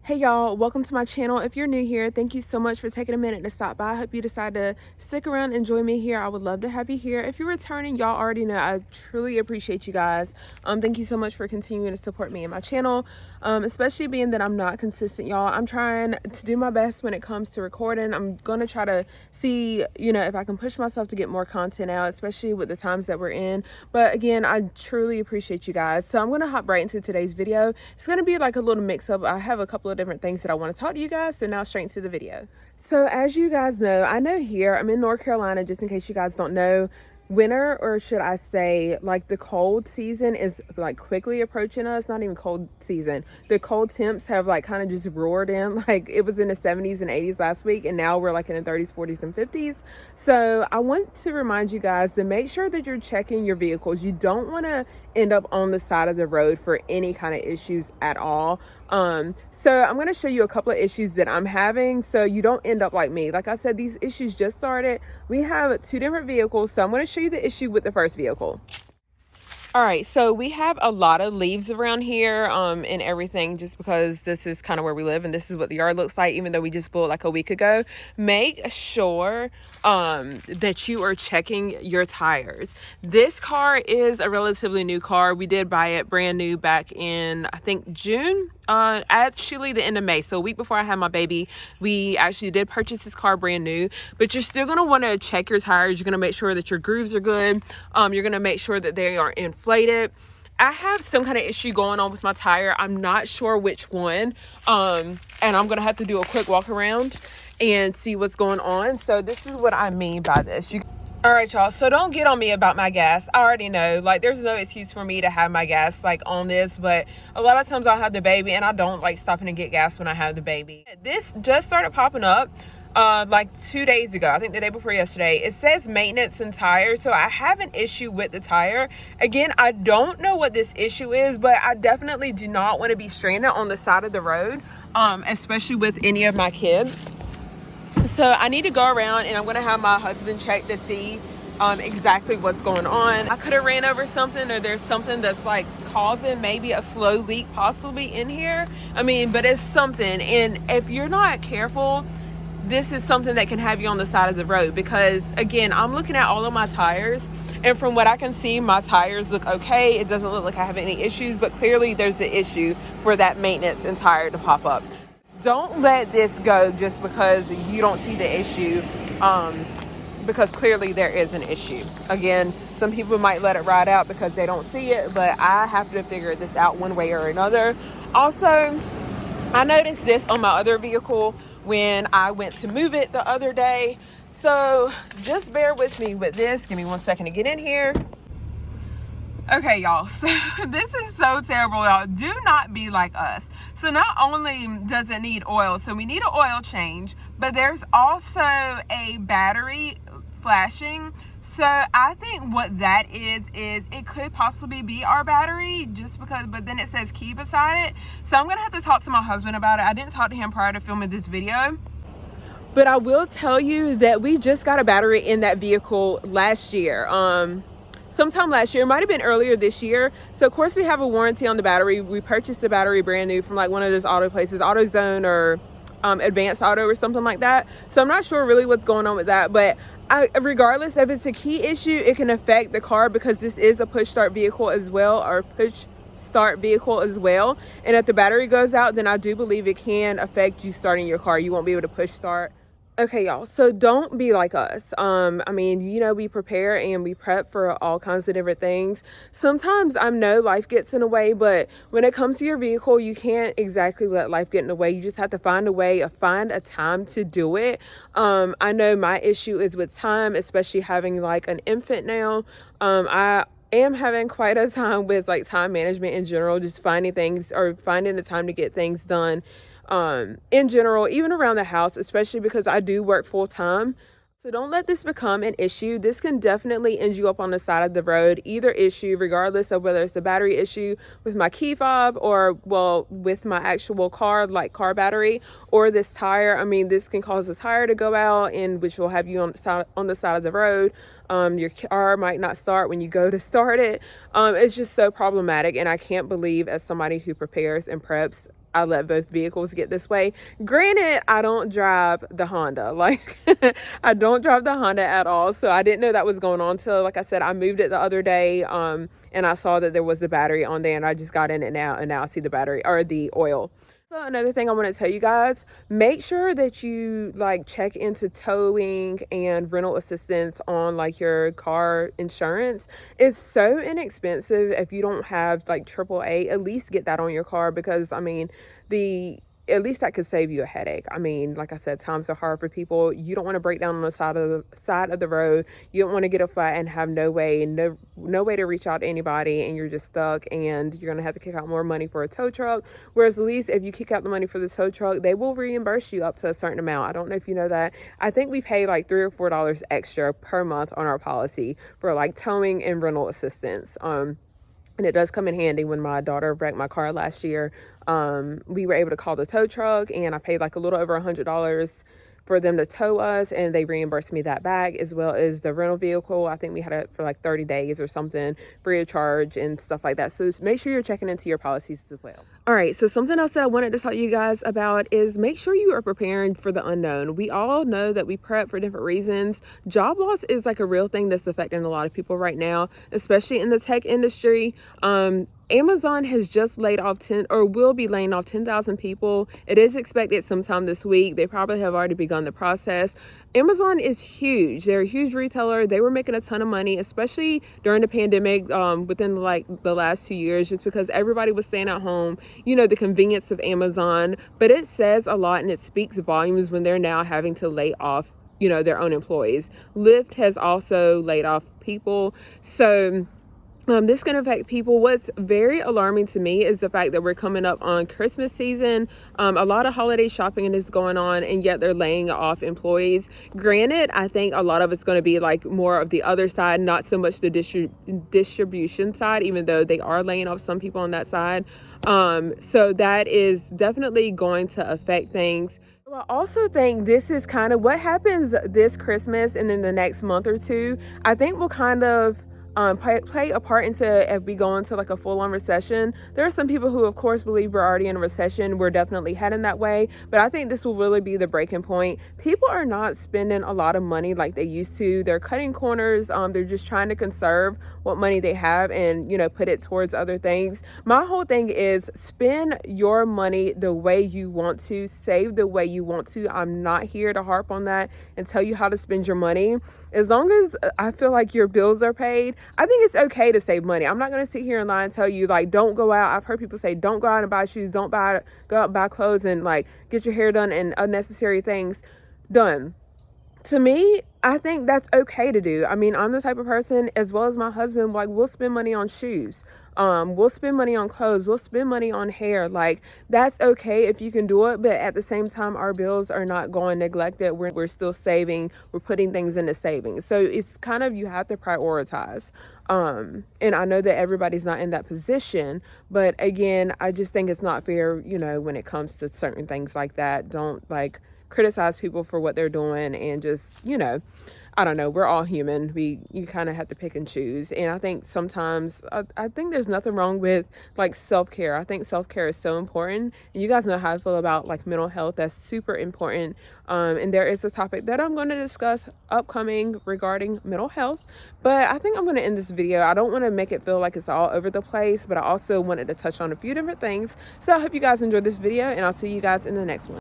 Hey y'all, welcome to my channel. If you're new here, thank you so much for taking a minute to stop by. I hope you decide to stick around and join me here. I would love to have you here. If you're returning, y'all already know I truly appreciate you guys. Thank you so much for continuing to support me and my channel, especially being that I'm not consistent, y'all. I'm trying to do my best when it comes to recording. I'm going to try to see, if I can push myself to get more content out, especially with the times that we're in. But again, I truly appreciate you guys. So I'm going to hop right into today's video. It's going to be like a little mix up. I have a couple of different things that I want to talk to you guys, so now straight into the video. So as you guys know, I know here I'm in North Carolina, just in case you guys don't know. Winter, or should I say like the cold season, is like quickly approaching us. Not even cold season, the cold temps have like kind of just roared in. Like it was in the 70s and 80s last week, and now we're like in the 30s, 40s, and 50s. So I want to remind you guys to make sure that you're checking your vehicles. You don't want to end up on the side of the road for any kind of issues at all. So I'm going to show you a couple of issues that I'm having, so you don't end up like me. Like I said, these issues just started. We have two different vehicles, so I'm going to show you the issue with the first vehicle. All right, so we have a lot of leaves around here and everything, just because this is kind of where we live and this is what the yard looks like, even though we just bought like a week ago. Make sure that you are checking your tires. This car is a relatively new car. We did buy it brand new back in, I think, June. Actually the end of May, so a week before I had my baby, we actually did purchase this car brand new. But you're still going to want to check your tires. You're going to make sure that your grooves are good. You're going to make sure that they are inflated. I have some kind of issue going on with my tire. I'm not sure which one, and I'm going to have to do a quick walk around and see what's going on. So this is what I mean by this. All right, y'all, so don't get on me about my gas. I already know, like, there's no excuse for me to have my gas like on this, but a lot of times I'll have the baby and I don't like stopping to get gas when I have the baby. This just started popping up like 2 days ago, I think the day before yesterday. It says maintenance and tires, so I have an issue with the tire. Again, I don't know what this issue is, but I definitely do not want to be stranded on the side of the road, especially with any of my kids. So I need to go around and I'm going to have my husband check to see exactly what's going on. I could have ran over something, or there's something that's like causing maybe a slow leak possibly in here. But it's something. And if you're not careful, this is something that can have you on the side of the road, because again, I'm looking at all of my tires, and from what I can see, my tires look okay. It doesn't look like I have any issues, but clearly there's an issue for that maintenance and tire to pop up. Don't let this go just because you don't see the issue, because clearly there is an issue. Again, some people might let it ride out because they don't see it, but I have to figure this out one way or another. Also, I noticed this on my other vehicle when I went to move it the other day. So just bear with me with this. Give me 1 second to get in here. Okay, y'all, so this is so terrible, y'all. Do not be like us. So not only does it need oil, so we need an oil change, but there's also a battery flashing. So I think what that is it could possibly be our battery, just because, but then it says key beside it. So I'm gonna have to talk to my husband about it. I didn't talk to him prior to filming this video, but I will tell you that we just got a battery in that vehicle last year. Sometime last year, it might have been earlier this year. So of course we have a warranty on the battery. We purchased the battery brand new from like one of those auto places, AutoZone or Advanced Auto or something like that. So I'm not sure really what's going on with that, but regardless if it's a key issue, it can affect the car, because this is a push start vehicle as well, or push start vehicle as well. And if the battery goes out, then I do believe it can affect you starting your car. You won't be able to push start. Okay, y'all, so don't be like us. We prepare and we prep for all kinds of different things. Sometimes I know life gets in the way, but when it comes to your vehicle, you can't exactly let life get in the way. You just have to find a time to do it. I know my issue is with time, especially having like an infant now. I am having quite a time with like time management in general, just finding the time to get things done. In general, even around the house, especially because I do work full time. So don't let this become an issue. This can definitely end you up on the side of the road, either issue, regardless of whether it's a battery issue with my key fob or, with my actual car, like car battery, or this tire. This can cause the tire to go out, and which will have you on the side of the road. Your car might not start when you go to start it. It's just so problematic, and I can't believe, as somebody who prepares and preps I let both vehicles get this way. Granted, I don't drive the Honda. Like, I don't drive the Honda at all. So I didn't know that was going on till, like I said, I moved it the other day. And I saw that there was the battery on there, and I just got in it now, and now I see the battery or the oil. So another thing I want to tell you guys, make sure that you like check into towing and rental assistance on like your car insurance. It's so inexpensive. If you don't have like AAA, at least get that on your car, because I mean, at least that could save you a headache. I mean, like I said, times are hard for people. You don't want to break down on the side of the road. You don't want to get a flat and have no way to reach out to anybody, and you're just stuck, and you're gonna have to kick out more money for a tow truck. Whereas at least if you kick out the money for the tow truck, they will reimburse you up to a certain amount. I don't know if you know that. I think we pay like $3 or $4 extra per month on our policy for like towing and rental assistance. And it does come in handy. When my daughter wrecked my car last year, we were able to call the tow truck, and I paid like a little over $100 for them to tow us, and they reimbursed me that back, as well as the rental vehicle. I think we had it for like 30 days or something, free of charge and stuff like that. So make sure you're checking into your policies as well. All right, so something else that I wanted to tell you guys about is make sure you are preparing for the unknown. We all know that we prep for different reasons. Job loss is like a real thing that's affecting a lot of people right now, especially in the tech industry. Amazon has just laid off 10, or will be laying off 10,000 people. It is expected sometime this week. They probably have already begun the process. Amazon is huge. They're a huge retailer. They were making a ton of money, especially during the pandemic, within like the last 2 years, just because everybody was staying at home. You know, the convenience of Amazon, but it says a lot, and it speaks volumes when they're now having to lay off, you know, their own employees. Lyft has also laid off people. So this can affect people. What's very alarming to me is the fact that we're coming up on Christmas season. A lot of holiday shopping is going on, and yet they're laying off employees. Granted, I think a lot of it's going to be like more of the other side, not so much the distribution side, even though they are laying off some people on that side. So that is definitely going to affect things. I also think this is kind of what happens this Christmas and then the next month or two. I think will kind of play a part into if we go into like a full-on recession. There are some people who of course believe we're already in a recession. We're definitely heading that way, but I think this will really be the breaking point. People are not spending a lot of money like they used to. They're cutting corners. They're just trying to conserve what money they have and, you know, put it towards other things. My whole thing is spend your money the way you want to, save the way you want to. I'm not here to harp on that and tell you how to spend your money. As long as I feel like your bills are paid, I think it's okay to save money. I'm not going to sit here and lie and tell you, like, don't go out. I've heard people say, don't go out and buy shoes. Don't go out and buy clothes and, like, get your hair done and unnecessary things done. To me, I think that's okay to do. I mean, I'm the type of person, as well as my husband, like, we'll spend money on shoes. We'll spend money on clothes. We'll spend money on hair. Like, that's okay if you can do it. But at the same time, our bills are not going neglected. We're still saving. We're putting things into savings. So it's kind of, you have to prioritize. And I know that everybody's not in that position. But again, I just think it's not fair, you know, when it comes to certain things like that. Don't, like, criticize people for what they're doing, and just, you know, I don't know, we're all human. You kind of have to pick and choose. And I think sometimes I think there's nothing wrong with like self-care. I think self-care is so important, and you guys know how I feel about like mental health. That's super important. And there is a topic that I'm going to discuss upcoming regarding mental health, but I think I'm going to end this video. I don't want to make it feel like it's all over the place, but I also wanted to touch on a few different things. So I hope you guys enjoyed this video, and I'll see you guys in the next one.